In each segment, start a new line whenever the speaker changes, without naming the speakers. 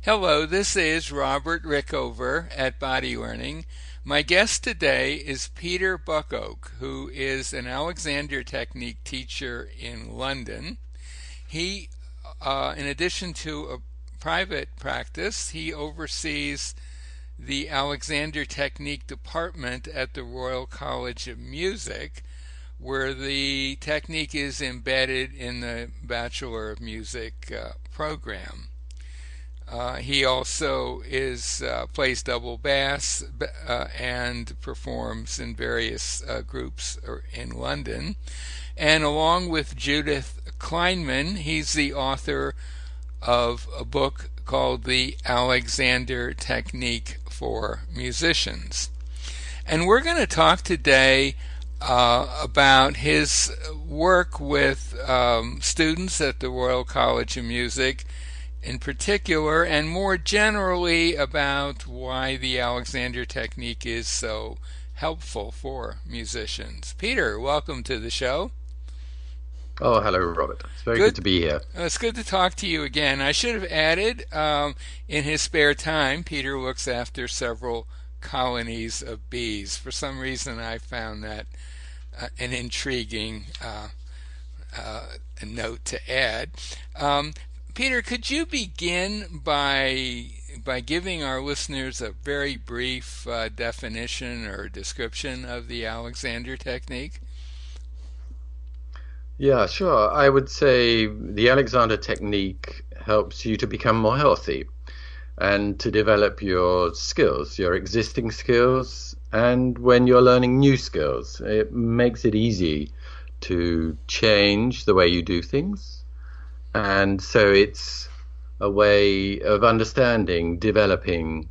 Hello, this is Robert Rickover at Body Learning. My guest today is Peter Buckoak, who is an Alexander Technique teacher in London. He, in addition to a private practice, he oversees the Alexander Technique department at the Royal College of Music, where the technique is embedded in the Bachelor of Music program. He also plays double bass and performs in various groups in London. And along with Judith Kleinman, he's the author of a book called The Alexander Technique for Musicians. And we're going to talk today about his work with students at the Royal College of Music in particular, and more generally about why the Alexander Technique is so helpful for musicians. Peter, welcome to the show.
Oh, hello, Robert. It's very good to be here.
It's good to talk to you again. I should have added, in his spare time, Peter looks after several colonies of bees. For some reason, I found that an intriguing note to add. Peter, could you begin by giving our listeners a very brief definition or description of the Alexander Technique?
Yeah, sure. I would say the Alexander Technique helps you to become more healthy and to develop your skills, your existing skills, and when you're learning new skills. It makes it easy to change the way you do things. And so it's a way of understanding, developing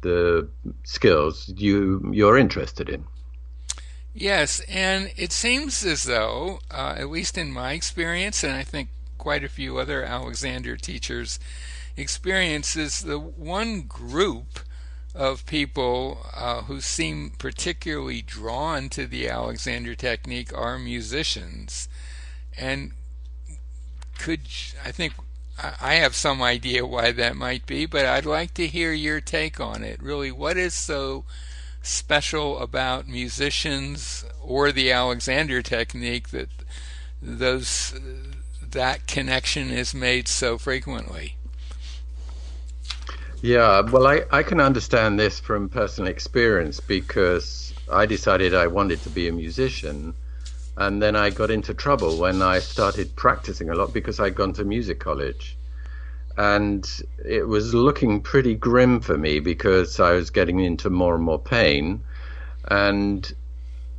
the skills you're interested in.
Yes, and it seems as though, at least in my experience, and I think quite a few other Alexander teachers' experiences, the one group of people who seem particularly drawn to the Alexander Technique are musicians. And I think I have some idea why that might be, but I'd like to hear your take on it. Really, what is so special about musicians or the Alexander Technique that that connection is made so frequently?
Yeah, well, I can understand this from personal experience because I decided I wanted to be a musician. And then I got into trouble when I started practicing a lot because I'd gone to music college. And it was looking pretty grim for me because I was getting into more and more pain. And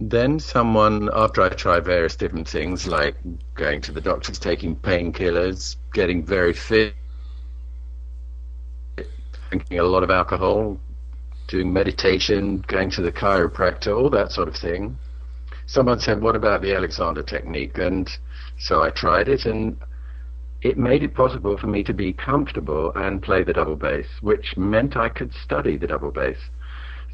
then someone, after I tried various different things, like going to the doctors, taking painkillers, getting very fit, drinking a lot of alcohol, doing meditation, going to the chiropractor, all that sort of thing, someone said, what about the Alexander Technique? And so I tried it, and it made it possible for me to be comfortable and play the double bass, which meant I could study the double bass.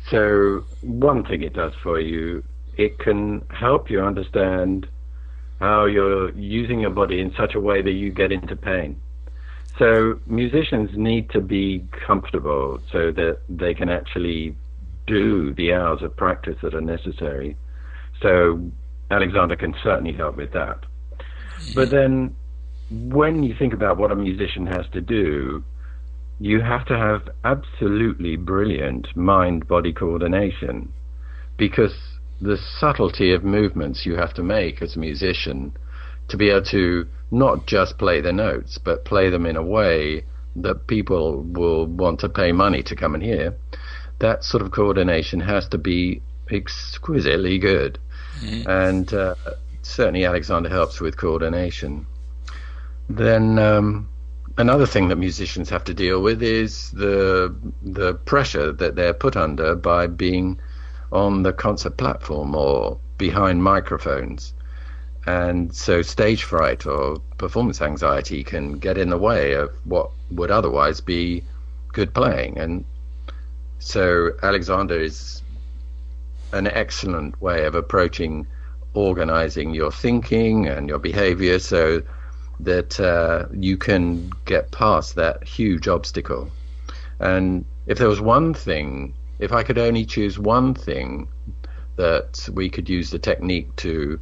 So one thing it does for you, it can help you understand how you're using your body in such a way that you get into pain. So musicians need to be comfortable so that they can actually do the hours of practice that are necessary. So Alexander can certainly help with that. But then when you think about what a musician has to do, you have to have absolutely brilliant mind-body coordination, because the subtlety of movements you have to make as a musician to be able to not just play the notes, but play them in a way that people will want to pay money to come and hear, that sort of coordination has to be exquisitely good. And certainly Alexander helps with coordination. Then another thing that musicians have to deal with is the pressure that they're put under by being on the concert platform or behind microphones. And so stage fright or performance anxiety can get in the way of what would otherwise be good playing. And so Alexander is an excellent way of approaching organizing your thinking and your behavior so that you can get past that huge obstacle. And if there was one thing, if I could only choose one thing that we could use the technique to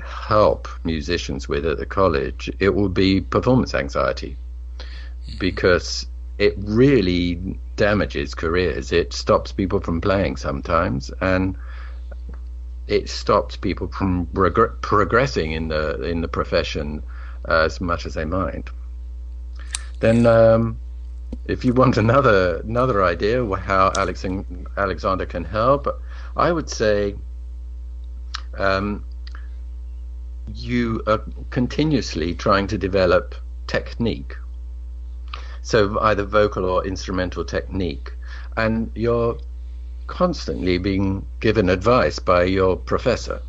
help musicians with at the college, it would be performance anxiety, because it really damages careers. It stops people from playing sometimes, and it stops people from progressing in the profession as much as they might. Then, if you want another idea how Alexander can help, I would say you are continuously trying to develop technique, so either vocal or instrumental technique, and you're constantly being given advice by your professor.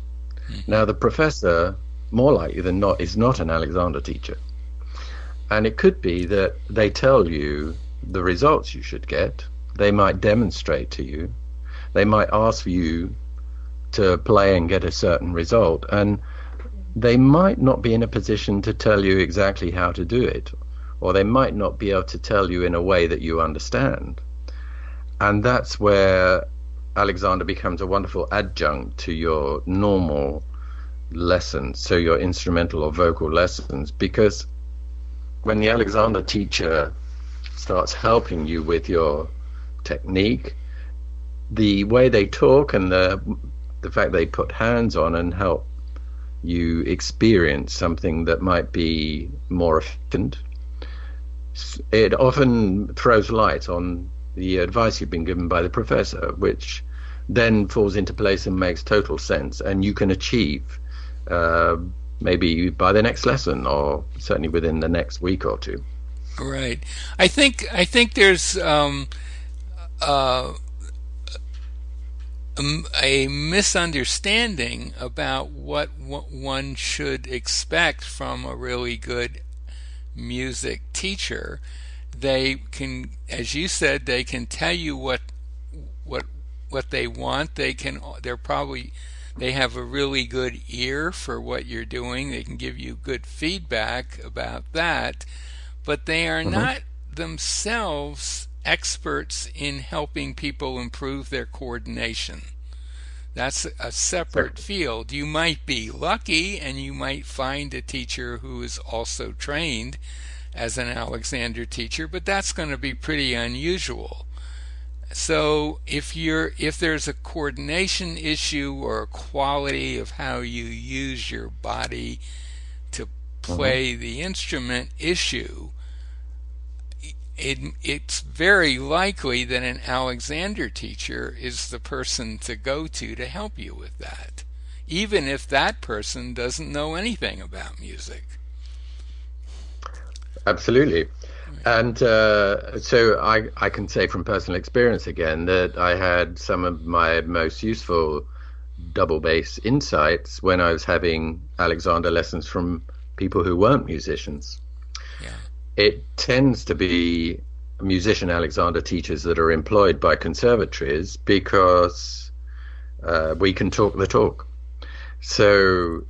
Now, the professor, more likely than not, is not an Alexander teacher, and it could be that they tell you the results you should get. They might demonstrate to you. They might ask you to play and get a certain result, and they might not be in a position to tell you exactly how to do it, or they might not be able to tell you in a way that you understand. And that's where Alexander becomes a wonderful adjunct to your normal lessons, so your instrumental or vocal lessons, because when the Alexander teacher starts helping you with your technique, the way they talk and the fact they put hands on and help you experience something that might be more efficient, it often throws light on the advice you've been given by the professor, which then falls into place and makes total sense, and you can achieve maybe by the next lesson, or certainly within the next week or two.
Right. I think there's a misunderstanding about what one should expect from a really good music teacher. They can, as you said, they can tell you what they want. They have a really good ear for what you're doing. They can give you good feedback about that, but they are not themselves experts in helping people improve their coordination. That's a separate field. You might be lucky and you might find a teacher who is also trained as an Alexander teacher, but that's going to be pretty unusual. So if there's a coordination issue or a quality of how you use your body to play the instrument issue, it's very likely that an Alexander teacher is the person to go to help you with that, even if that person doesn't know anything about music.
Absolutely. And so I can say from personal experience again that I had some of my most useful double bass insights when I was having Alexander lessons from people who weren't musicians.
Yeah.
It tends to be musician Alexander teachers that are employed by conservatories because we can talk the talk. So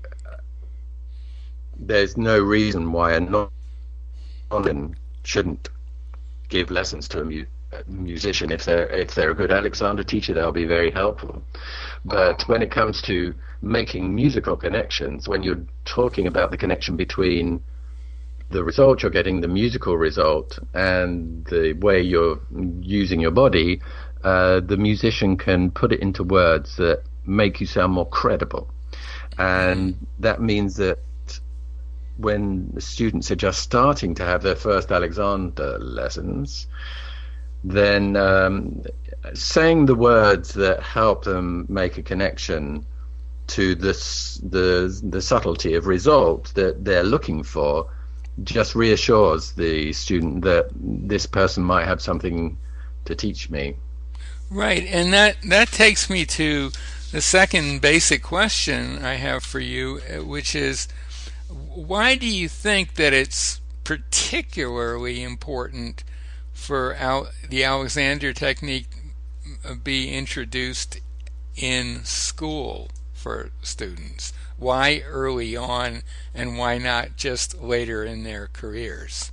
there's no reason why a non shouldn't give lessons to a musician. If they're a good Alexander teacher, they'll be very helpful. But when it comes to making musical connections, when you're talking about the connection between the result you're getting, the musical result, and the way you're using your body, the musician can put it into words that make you sound more credible. And that means that when the students are just starting to have their first Alexander lessons, then saying the words that help them make a connection to the subtlety of result that they're looking for just reassures the student that this person might have something to teach me.
Right, and that takes me to the second basic question I have for you, which is, why do you think that it's particularly important for the Alexander technique be introduced in school for students? Why early on, and why not just later in their careers?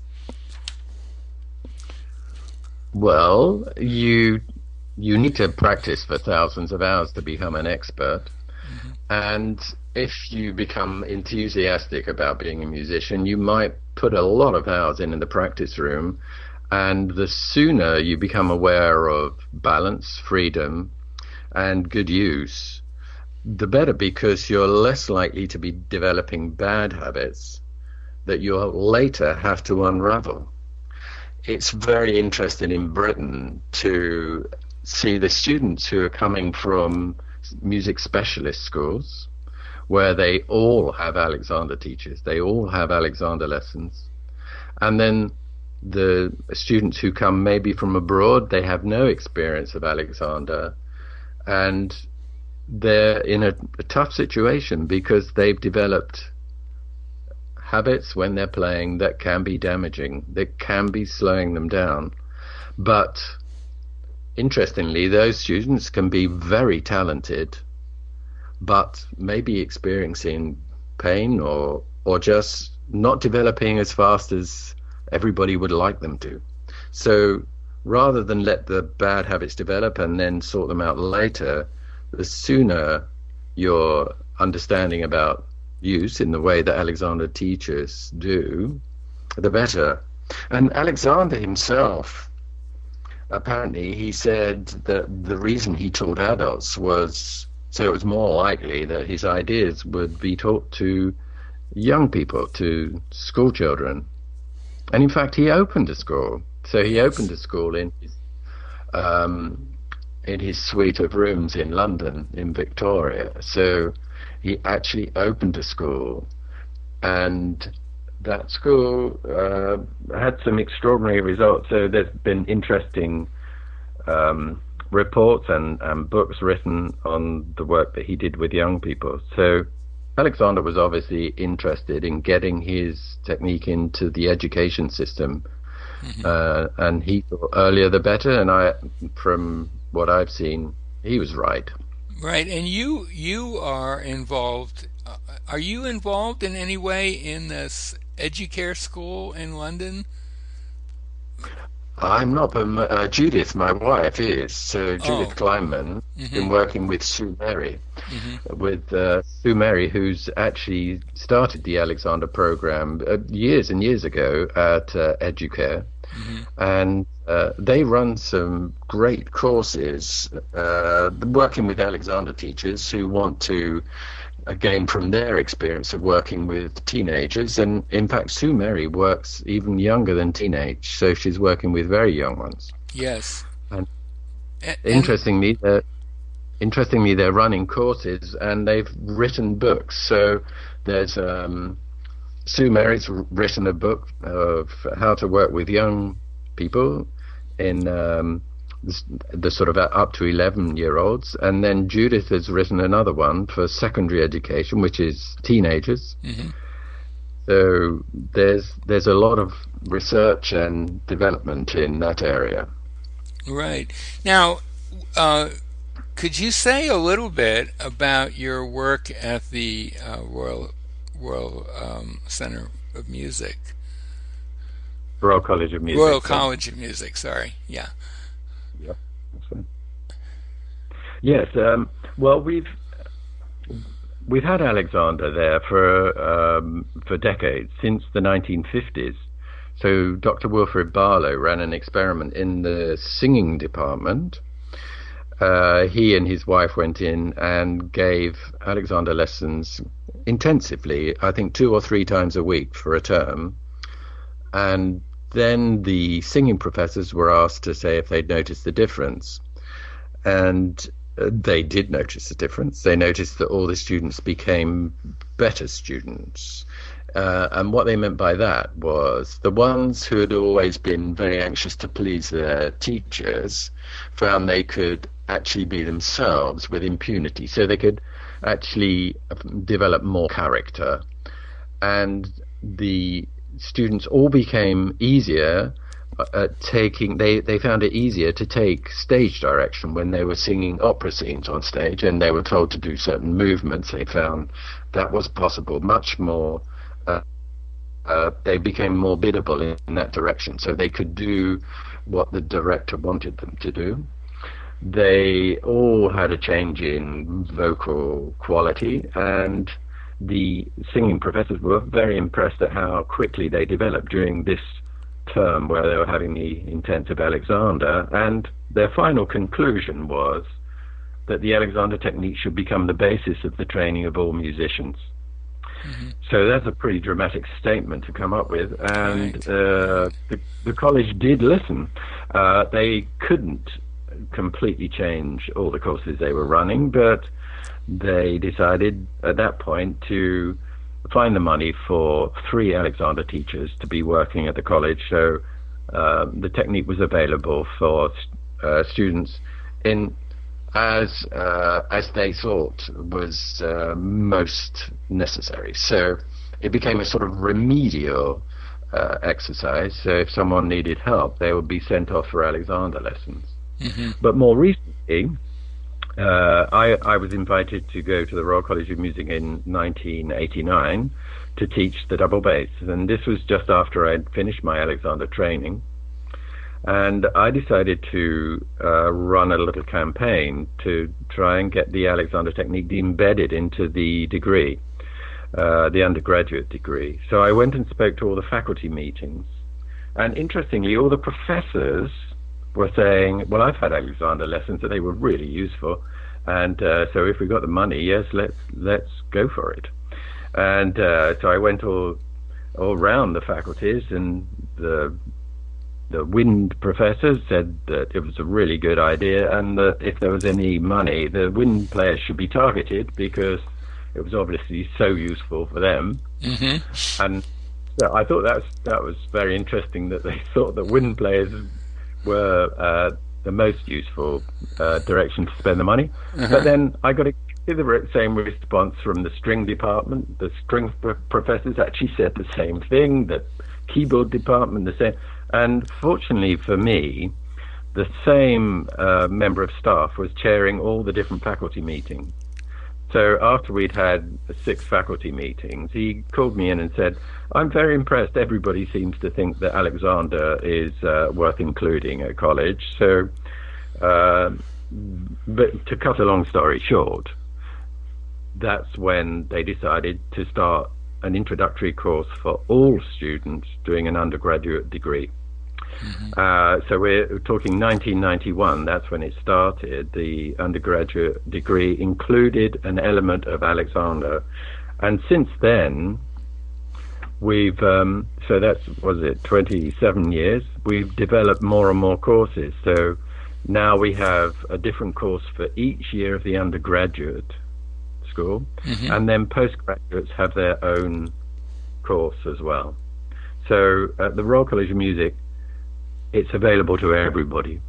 Well, you need to practice for thousands of hours to become an expert.
Hmm.
And if you become enthusiastic about being a musician, you might put a lot of hours in the practice room. And the sooner you become aware of balance, freedom, and good use, the better, because you're less likely to be developing bad habits that you'll later have to unravel. It's very interesting in Britain to see the students who are coming from music specialist schools where they all have Alexander teachers, they all have Alexander lessons. And then the students who come maybe from abroad, they have no experience of Alexander, and they're in a tough situation because they've developed habits when they're playing that can be damaging, that can be slowing them down. But interestingly, those students can be very talented, but maybe experiencing pain or just not developing as fast as everybody would like them to. So rather than let the bad habits develop and then sort them out later, the sooner your understanding about use in the way that Alexander teaches do, the better. And Alexander himself, apparently, he said that the reason he taught adults was so it was more likely that his ideas would be taught to young people, to school children. And in fact, he opened a school. So he opened a school in his suite of rooms in London, in Victoria. So he actually opened a school, and that school had some extraordinary results. So there's been interesting reports and books written on the work that he did with young people. So Alexander was obviously interested in getting his technique into the education system, and he thought earlier the better. And from what I've seen, he was right.
Right, and you are involved. Are you involved in any way in this Educare school in London?
I'm not, but Judith, my wife, is. So
Oh,
Judith Kleinman, been
mm-hmm,
working with Sue Mary,
mm-hmm,
Sue Mary, who's actually started the Alexander program years and years ago at Educare,
mm-hmm.
and they run some great courses working with Alexander teachers who want to gain from their experience of working with teenagers. And in fact, Sue Mary works even younger than teenage, so she's working with very young ones.
Yes,
And
and
interestingly, they're running courses and they've written books. So there's Sue Mary's written a book of how to work with young people in the sort of up to 11-year-olds, and then Judith has written another one for secondary education, which is teenagers.
mm-hmm.
So there's a lot of research and development in that area.
Right. Now, could you say a little bit about your work at the Royal Center of Music?
Royal College of Music.
Royal College of Music, sorry. Yeah.
Yeah, that's fine. Yes. Well, we've had Alexander there for decades, since the 1950s. So Dr. Wilfred Barlow ran an experiment in the singing department. He and his wife went in and gave Alexander lessons intensively, I think 2 or 3 times a week for a term. And then the singing professors were asked to say if they'd noticed the difference. And they did notice the difference. They noticed that all the students became better students. And what they meant by that was the ones who had always been very anxious to please their teachers found they could actually be themselves with impunity. So they could actually develop more character. And the students all became easier at taking, they found it easier to take stage direction when they were singing opera scenes on stage and they were told to do certain movements. They found that was possible much more they became more biddable in that direction, so they could do what the director wanted them to do. They all had a change in vocal quality, and the singing professors were very impressed at how quickly they developed during this term where they were having the intensive Alexander. And their final conclusion was that the Alexander technique should become the basis of the training of all musicians. Mm-hmm. So that's a pretty dramatic statement to come up with, and right. The college did listen. They couldn't completely change all the courses they were running, but they decided at that point to find the money for 3 Alexander teachers to be working at the college. So the technique was available for students in as they thought was most necessary. So it became a sort of remedial exercise. So if someone needed help, they would be sent off for Alexander lessons. Mm-hmm. But more recently, I was invited to go to the Royal College of Music in 1989 to teach the double bass, and this was just after I'd finished my Alexander training. And I decided to run a little campaign to try and get the Alexander technique embedded into the degree, the undergraduate degree. So I went and spoke to all the faculty meetings, and interestingly, all the professors were saying, well, I've had Alexander lessons and they were really useful, and so if we got the money, yes, let's go for it. And so I went all around the faculties, and the wind professors said that it was a really good idea, and that if there was any money, the wind players should be targeted because it was obviously so useful for them. Mm-hmm. And so I thought that was very interesting that they thought that wind players were the most useful direction to spend the money. Uh-huh. But then I got the same response from the string department. The string professors actually said the same thing, the keyboard department the same. And fortunately for me, the same member of staff was chairing all the different faculty meetings. So after we'd had 6 faculty meetings, he called me in and said, I'm very impressed. Everybody seems to think that Alexander is worth including at college. So, but to cut a long story short, that's when they decided to start an introductory course for all students doing an undergraduate degree. Mm-hmm. So we're talking 1991, that's when it started. The undergraduate degree included an element of Alexander. And since then, we've, so that's, was it 27 years, we've developed more and more courses. So now we have a different course for each year of the undergraduate school, mm-hmm. and then postgraduates have their own course as well. So at the Royal College of Music, it's available to everybody,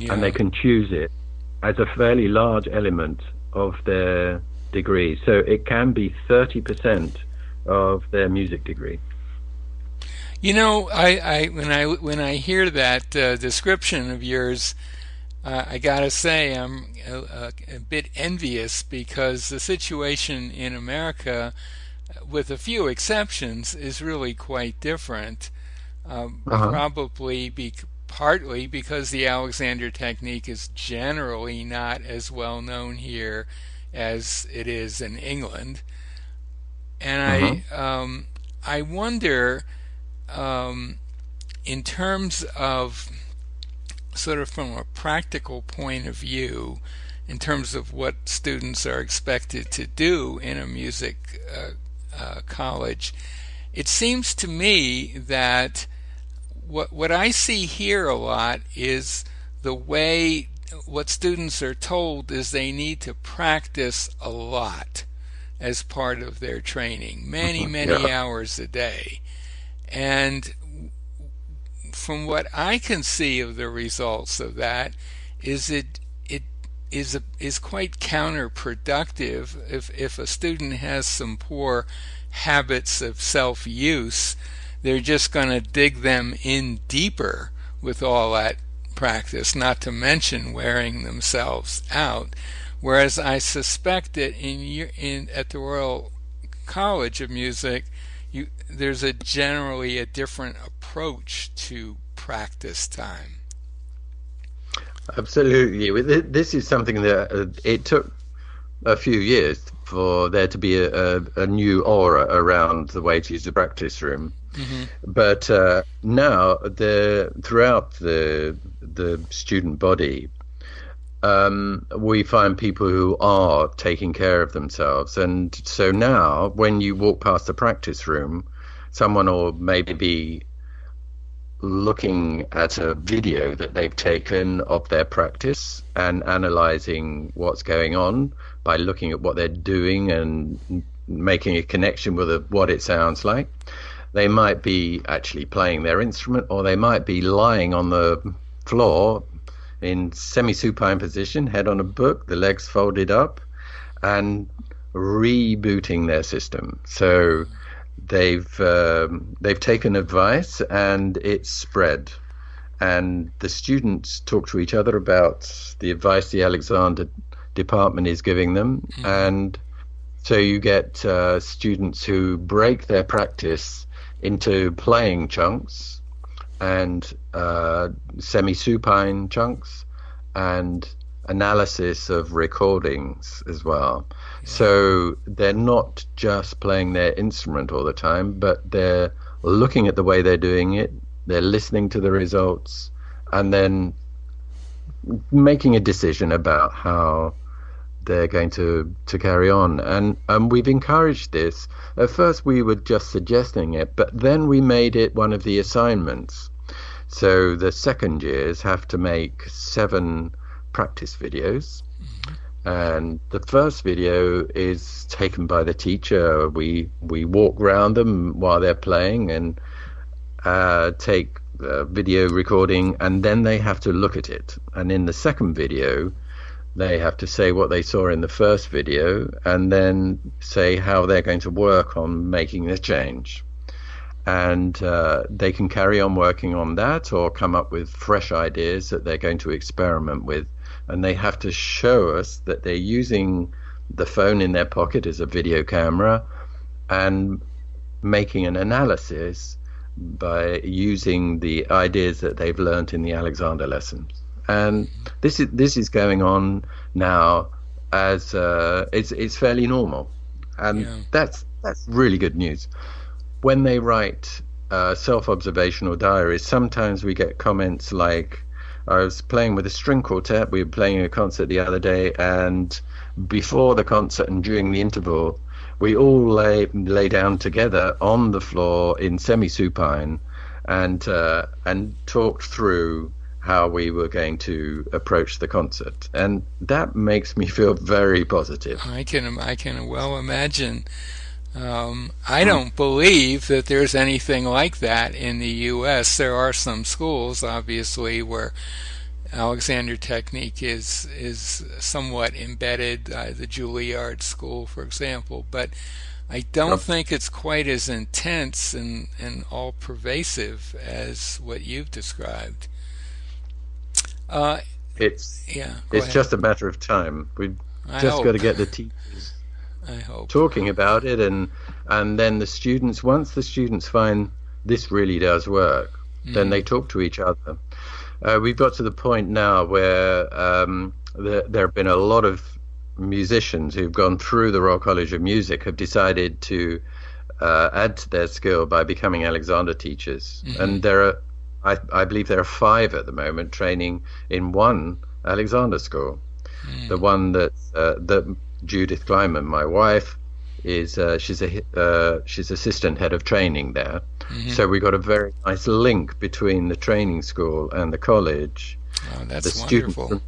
and they can choose it as a fairly large element of their degree. So it can be 30% of their music degree.
You know, when I hear that description of yours, I gotta say I'm a bit envious, because the situation in America, with a few exceptions, is really quite different. Probably partly because the Alexander technique is generally not as well known here as it is in England, and I wonder, in terms of sort of from a practical point of view, in terms of what students are expected to do in a music college, it seems to me that what I see here a lot is the way what students are told is they need to practice a lot as part of their training, many hours a day. And from what I can see of the results of that, is it is quite counterproductive if a student has some poor habits of self-use. They're just going to dig them in deeper with all that practice, not to mention wearing themselves out. Whereas I suspect that at the Royal College of Music, there's a generally a different approach to practice time.
Absolutely. This is something that it took a few years for there to be a new aura around the way to use the practice room.
Hmm.
But now, throughout the student body, we find people who are taking care of themselves. And so now, when you walk past the practice room, someone will maybe be looking at a video that they've taken of their practice and analyzing what's going on by looking at what they're doing and making a connection with what it sounds like. They might be actually playing their instrument, or they might be lying on the floor in semi-supine position, head on a book, the legs folded up, and rebooting their system. So they've taken advice and it's spread, and the students talk to each other about the advice the Alexander department is giving them. Mm-hmm. And so you get students who break their practice into playing chunks and semi-supine chunks and analysis of recordings as well. Yeah. So they're not just playing their instrument all the time, but they're looking at the way they're doing it, they're listening to the results, and then making a decision about how they're going to carry on. And we've encouraged this. At first we were just suggesting it, but then we made it one of the assignments. So the second years have to make 7 practice videos. Mm-hmm. And the first video is taken by the teacher. We walk around them while they're playing and take video recording, and then they have to look at it. And in the second video, they have to say what they saw in the first video and then say how they're going to work on making the change. And they can carry on working on that or come up with fresh ideas that they're going to experiment with. And they have to show us that they're using the phone in their pocket as a video camera and making an analysis by using the ideas that they've learned in the Alexander lessons. And this is going on now as it's fairly normal, and yeah. That's really good news. When they write self-observational diaries, sometimes we get comments like, I was playing with a string quartet, we were playing a concert the other day, and before the concert and during the interval, we all lay down together on the floor in semi-supine and talked through how we were going to approach the concert, and that makes me feel very positive.
I can well imagine. I don't believe that there's anything like that in the U.S. There are some schools, obviously, where Alexander technique is somewhat embedded, the Juilliard School, for example, but I don't think it's quite as intense and all pervasive as what you've described.
It's
ahead.
Just a matter of time. We've just got to get the teachers talking about it, and then the students, once the students find this really does work, then they talk to each other. We've got to the point now where there have been a lot of musicians who've gone through the Royal College of Music have decided to add to their skill by becoming Alexander teachers. Mm-hmm. And there are, I believe there are 5 at the moment training in one Alexander school. The one that Judith Kleiman, my wife, is she's assistant head of training there. Mm-hmm. So we got a very nice link between the training school and the college.
Oh, that's wonderful.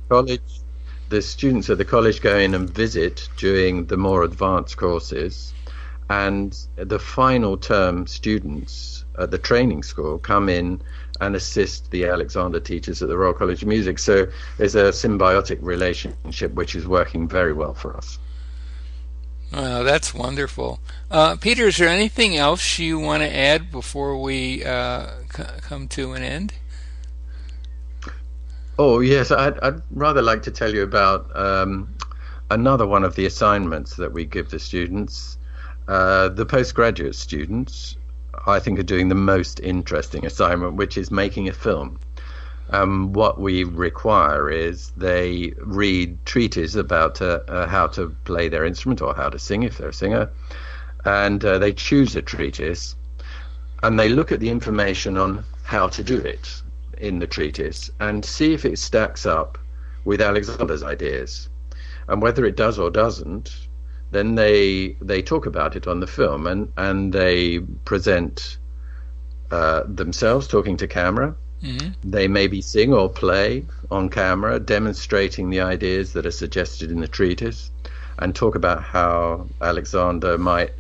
The students at the college go in and visit during the more advanced courses, and the final term students at the training school come in and assist the Alexander teachers at the Royal College of Music. So there's a symbiotic relationship which is working very well for us.
Wow, that's wonderful. Peter, is there anything else you want to add before we come to an end?
Oh, yes. I'd rather like to tell you about another one of the assignments that we give the students. The postgraduate students, I think, are doing the most interesting assignment, which is making a film. What we require is they read treatises about how to play their instrument or how to sing if they're a singer, and they choose a treatise, and they look at the information on how to do it in the treatise and see if it stacks up with Alexander's ideas. And whether it does or doesn't, then they talk about it on the film, and they present themselves talking to camera. Mm-hmm. They maybe sing or play on camera, demonstrating the ideas that are suggested in the treatise, and talk about how Alexander might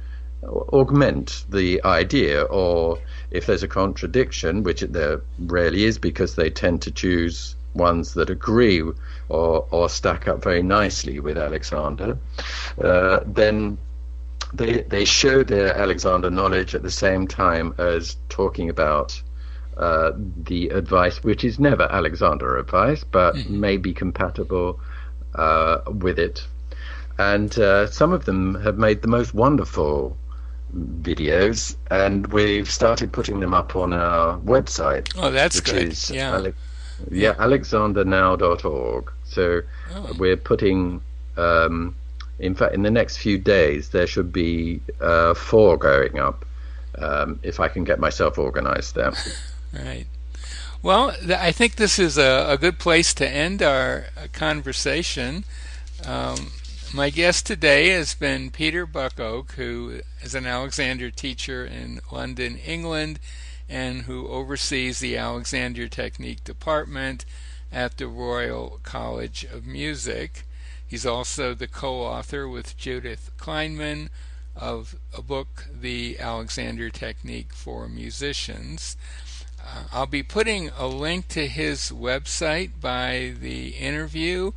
augment the idea, or if there's a contradiction, which there rarely is because they tend to choose ones that agree or stack up very nicely with Alexander, then they show their Alexander knowledge at the same time as talking about the advice, which is never Alexander advice, but may be compatible with it. And some of them have made the most wonderful videos, and we've started putting them up on our website.
Oh, that's good.
Is alexandernow.org. So we're putting, in fact, in the next few days, there should be 4 going up, if I can get myself organized there.
Right. Well, I think this is a good place to end our conversation. My guest today has been Peter Buckoak, who is an Alexander teacher in London, England, and who oversees the Alexander Technique Department at the Royal College of Music. He's also the co-author with Judith Kleinman of a book, The Alexander Technique for Musicians. I'll be putting a link to his website by the interview,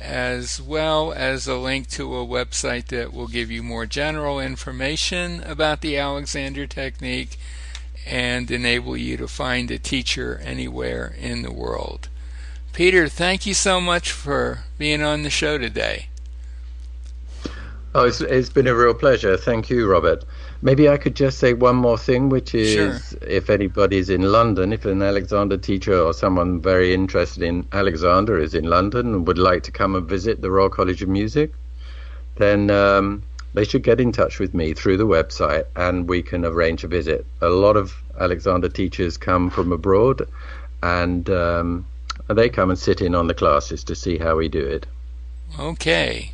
as well as a link to a website that will give you more general information about the Alexander Technique and enable you to find a teacher anywhere in the world. Peter, thank you so much for being on the show today.
Oh, it's been a real pleasure. Thank you, Robert. Maybe I could just say one more thing, which is,
sure,
if anybody's in London, if an Alexander teacher or someone very interested in Alexander is in London and would like to come and visit the Royal College of Music, then they should get in touch with me through the website and we can arrange a visit. A lot of Alexander teachers come from abroad, and they come and sit in on the classes to see how we do it.
Okay.